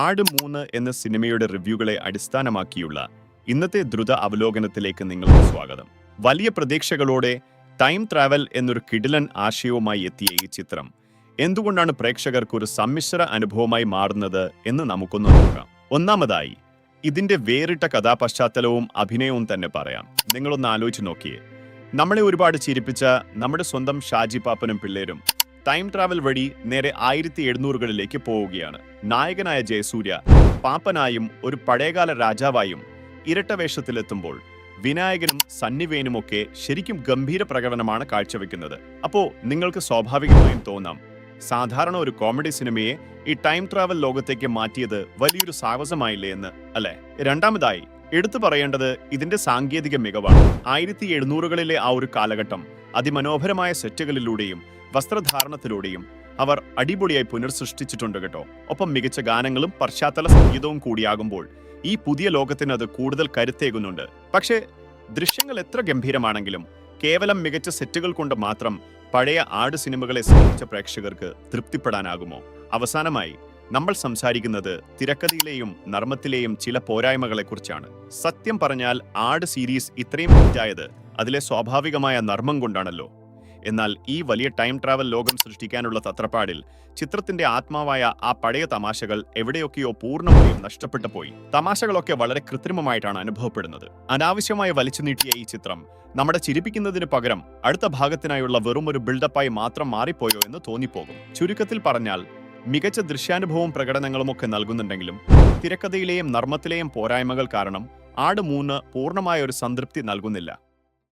ആട് 3 എന്ന സിനിമയുടെ റിവ്യൂകളെ അടിസ്ഥാനമാക്കിയുള്ള ഇന്നത്തെ ദ്രുത അവലോകനത്തിലേക്ക് നിങ്ങൾക്ക് സ്വാഗതം. വലിയ പ്രതീക്ഷകളോടെ ടൈം ട്രാവൽ എന്നൊരു കിടിലൻ ആശയവുമായി എത്തിയ ഈ ചിത്രം എന്തുകൊണ്ടാണ് പ്രേക്ഷകർക്ക് ഒരു സമ്മിശ്ര അനുഭവമായി മാറുന്നത് എന്ന് നമുക്കൊന്ന് നോക്കാം. ഒന്നാമതായി, ഇതിന്റെ വേറിട്ട കഥാപശ്ചാത്തലവും അഭിനയവും തന്നെ പറയാം. നിങ്ങളൊന്ന് ആലോചിച്ച് നോക്കിയേ. നമ്മളെ ഒരുപാട് ചിരിപ്പിച്ച നമ്മുടെ സ്വന്തം ഷാജി പാപ്പനും പിള്ളേരും ടൈം ട്രാവൽ വഴി നേരെ 1700കളിലേക്ക് പോവുകയാണ്. നായകനായ ജയസൂര്യ പാപ്പനായും ഒരു പഴയകാല രാജാവായും ഇരട്ട വേഷത്തിലെത്തുമ്പോൾ വിനായകനും സന്നിവേനുമൊക്കെ ശരിക്കും ഗംഭീര പ്രകടനമാണ് കാഴ്ചവെക്കുന്നത്. അപ്പോ നിങ്ങൾക്ക് സ്വാഭാവികമായും തോന്നാം, സാധാരണ ഒരു കോമഡി സിനിമയെ ഈ ടൈം ട്രാവൽ ലോകത്തേക്ക് മാറ്റിയത് വലിയൊരു സാഹസമായില്ലേ എന്ന്, അല്ലെ? രണ്ടാമതായി എടുത്തു പറയേണ്ടത് ഇതിന്റെ സാങ്കേതിക മികവാണ്. 1700കളിലെ ആ ഒരു കാലഘട്ടം അതിമനോഹരമായ സെറ്റുകളിലൂടെയും വസ്ത്രധാരണത്തിലൂടെയും അവർ അടിപൊളിയായി പുനർസൃഷ്ടിച്ചിട്ടുണ്ട് കേട്ടോ. ഒപ്പം മികച്ച ഗാനങ്ങളും പശ്ചാത്തല സംഗീതവും കൂടിയാകുമ്പോൾ ഈ പുതിയ ലോകത്തിന് അത് കൂടുതൽ കരുത്തേകുന്നുണ്ട്. പക്ഷേ ദൃശ്യങ്ങൾ എത്ര ഗംഭീരമാണെങ്കിലും കേവലം മികച്ച സെറ്റുകൾ കൊണ്ട് മാത്രം പഴയ ആട് സിനിമകളെ സ്നേഹിച്ച പ്രേക്ഷകർക്ക് തൃപ്തിപ്പെടാനാകുമോ? അവസാനമായി നമ്മൾ സംസാരിക്കുന്നത് തിരക്കഥയിലെയും നർമ്മത്തിലെയും ചില പോരായ്മകളെക്കുറിച്ചാണ്. സത്യം പറഞ്ഞാൽ ആട് സീരീസ് ഇത്രയും ഹിറ്റായത് അതിലെ സ്വാഭാവികമായ നർമ്മം കൊണ്ടാണല്ലോ. എന്നാൽ ഈ വലിയ ടൈം ട്രാവൽ ലോകം സൃഷ്ടിക്കാനുള്ള തത്രപ്പാടിൽ ചിത്രത്തിന്റെ ആത്മാവായ ആ പഴയ തമാശകൾ എവിടെയൊക്കെയോ പൂർണ്ണമായും നഷ്ടപ്പെട്ടു പോയി. തമാശകളൊക്കെ വളരെ കൃത്രിമമായിട്ടാണ് അനുഭവപ്പെടുന്നത്. അനാവശ്യമായി വലിച്ചു നീട്ടിയ ഈ ചിത്രം നമ്മുടെ ചിരിപ്പിക്കുന്നതിന് പകരം അടുത്ത ഭാഗത്തിനായുള്ള വെറും ഒരു ബിൽഡപ്പായി മാത്രം മാറിപ്പോയോ എന്ന് തോന്നിപ്പോകും. ചുരുക്കത്തിൽ പറഞ്ഞാൽ മികച്ച ദൃശ്യാനുഭവവും പ്രകടനങ്ങളുമൊക്കെ നൽകുന്നുണ്ടെങ്കിലും തിരക്കഥയിലെയും നർമ്മത്തിലെയും പോരായ്മകൾ കാരണം ആട് 3 പൂർണ്ണമായ ഒരു സംതൃപ്തി നൽകുന്നില്ല.